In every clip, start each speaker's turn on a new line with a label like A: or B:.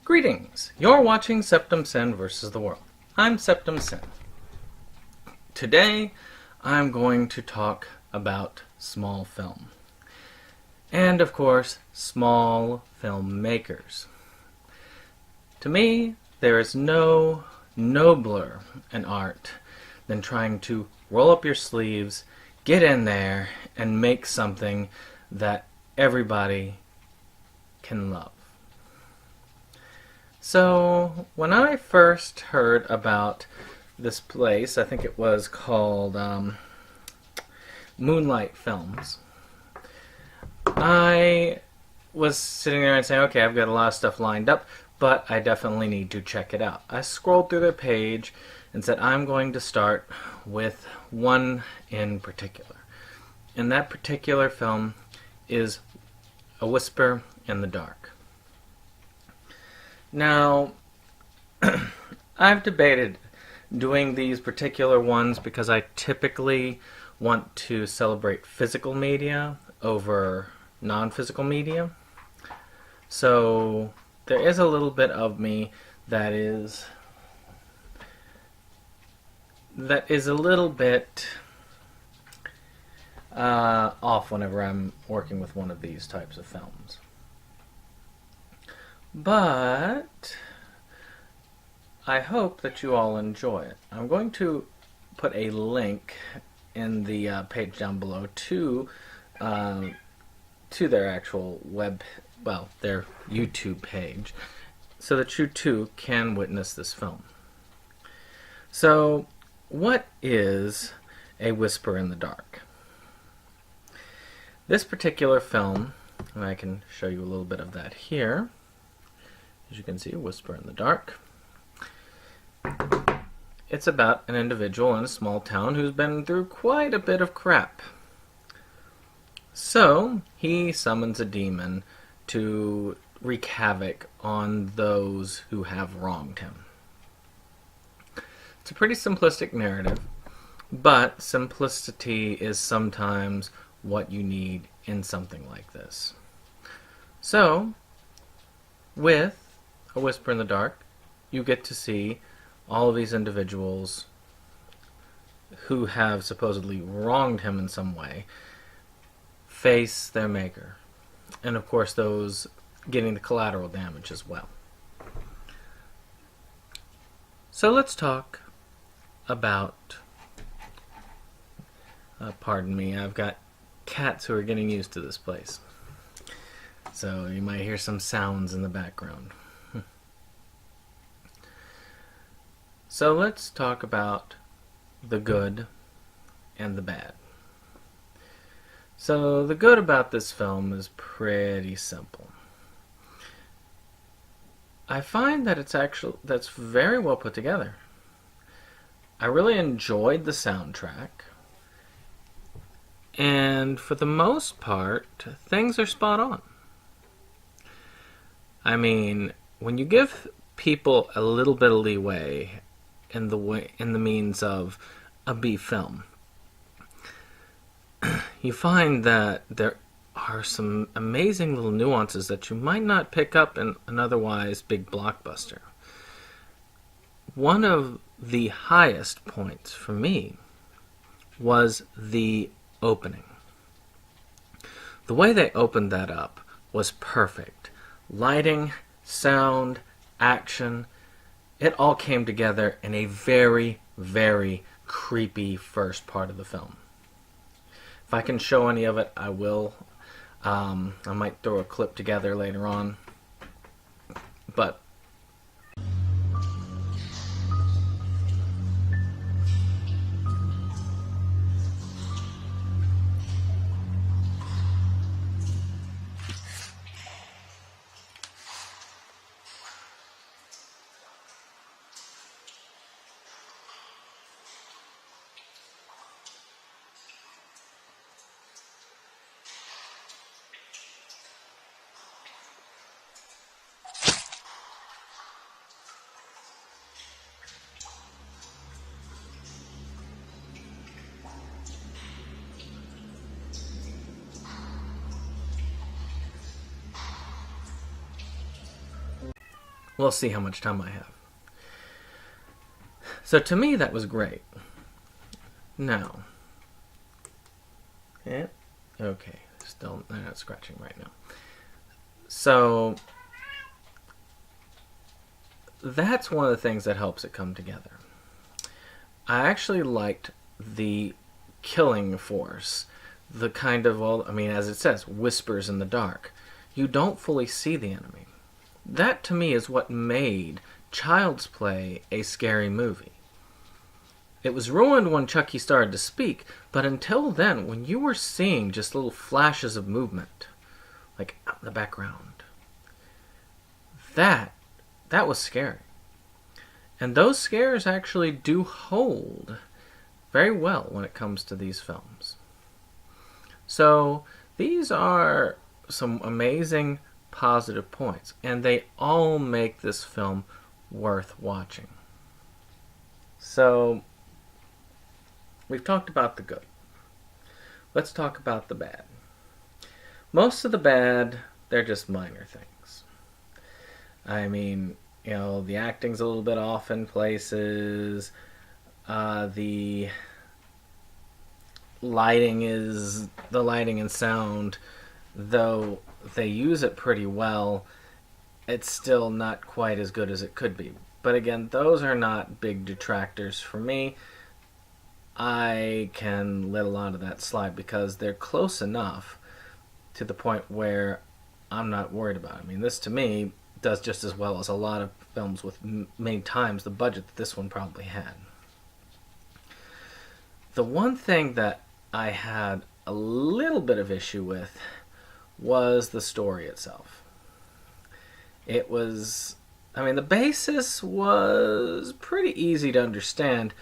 A: Greetings! You're watching Septum Sin versus the World. I'm Septum Sin. Today, I'm going to talk about small film. And, of course, small filmmakers. To me, there is no nobler an art than trying to roll up your sleeves, get in there, and make something that everybody can love. So, when I first heard about this place, I think it was called Moonlight Films, I was sitting there and saying, okay, I've got a lot of stuff lined up, but I definitely need to check it out. I scrolled through their page and said, I'm going to start with one in particular. And that particular film is A Whisper in the Dark. Now, I've debated doing these particular ones because I typically want to celebrate physical media over non-physical media. So there is a little bit of me that is a little bit off whenever I'm working with one of these types of films. But I hope that you all enjoy it. I'm going to put a link in the page down below to their actual their YouTube page, so that you too can witness this film. So, what is A Whisper in the Dark? This particular film, and I can show you a little bit of that here. As you can see, A Whisper in the Dark. It's about an individual in a small town who's been through quite a bit of crap. So, he summons a demon to wreak havoc on those who have wronged him. It's a pretty simplistic narrative, but simplicity is sometimes what you need in something like this. So, with A Whisper in the Dark, you get to see all of these individuals who have supposedly wronged him in some way face their maker. And of course those getting the collateral damage as well. So let's talk about, pardon me, I've got cats who are getting used to this place. So you might hear some sounds in the background. So let's talk about the good and the bad. So the good about this film is pretty simple. I find that that's very well put together. I really enjoyed the soundtrack. And for the most part, things are spot on. I mean, when you give people a little bit of leeway in the means of a B film, you find that there are some amazing little nuances that you might not pick up in an otherwise big blockbuster. One of the highest points for me was the opening. The way they opened that up was perfect. Lighting, sound, action, it all came together in a very, very creepy first part of the film. If I can show any of it, I will. I might throw a clip together later on. But We'll see how much time I have. So to me, that was great. Now, yeah, okay, still they're not scratching right now. So that's one of the things that helps it come together. I actually liked the killing force, the kind of, well, I mean, as it says, whispers in the dark. You don't fully see the enemy. That, to me, is what made Child's Play a scary movie. It was ruined when Chucky started to speak, but until then, when you were seeing just little flashes of movement, like out in the background, that was scary. And those scares actually do hold very well when it comes to these films. So these are some amazing positive points, and they all make this film worth watching. So we've talked about the good. Let's talk about the bad. Most of the bad, they're just minor things. I mean, you know, the acting's a little bit off in places. The lighting and sound, though they use it pretty well, it's still not quite as good as it could be. But again, those are not big detractors for me. I can let a lot of that slide because they're close enough to the point where I'm not worried about it. I mean, this to me does just as well as a lot of films with many times the budget that this one probably had. The one thing that I had a little bit of issue with was the story itself. It was, I mean, the basis was pretty easy to understand,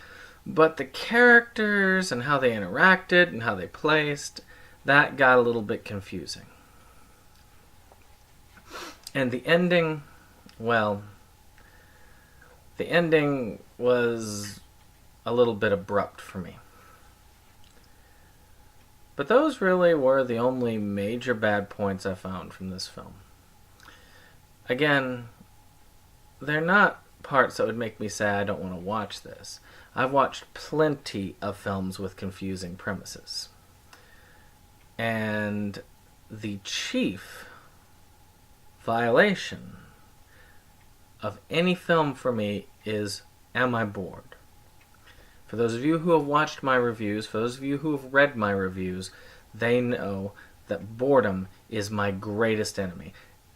A: but the characters and how they interacted and how they placed, that got a little bit confusing. And the ending, well, the ending was a little bit abrupt for me. But those really were the only major bad points I found from this film. Again, they're not parts that would make me say I don't want to watch this. I've watched plenty of films with confusing premises. And the chief violation of any film for me is, am I bored? For those of you who have watched my reviews, for those of you who have read my reviews, they know that boredom is my greatest enemy.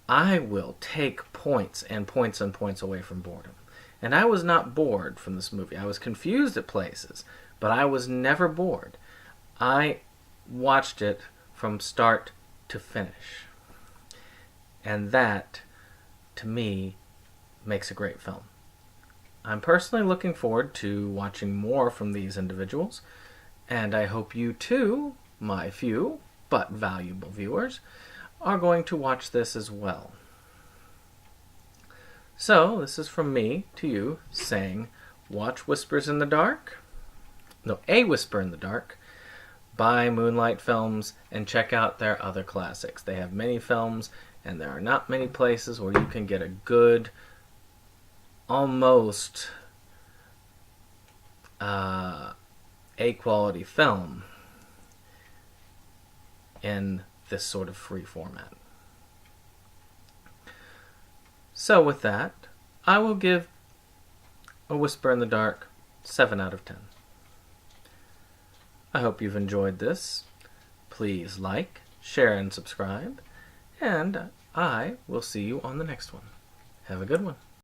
A: I will take points and points and points away from boredom. And I was not bored from this movie. I was confused at places, but I was never bored. I watched it from start to finish. And that, to me, makes a great film. I'm personally looking forward to watching more from these individuals, and I hope you too, my few but valuable viewers, are going to watch this as well. So, this is from me to you saying, watch Whispers in the Dark, no, A Whisper in the Dark, buy Moonlight Films, and check out their other classics. They have many films, and there are not many places where you can get a good, almost A-quality film in this sort of free format. So with that, I will give A Whisper in the Dark 7 out of 10. I hope you've enjoyed this. Please like, share, and subscribe, and I will see you on the next one. Have a good one.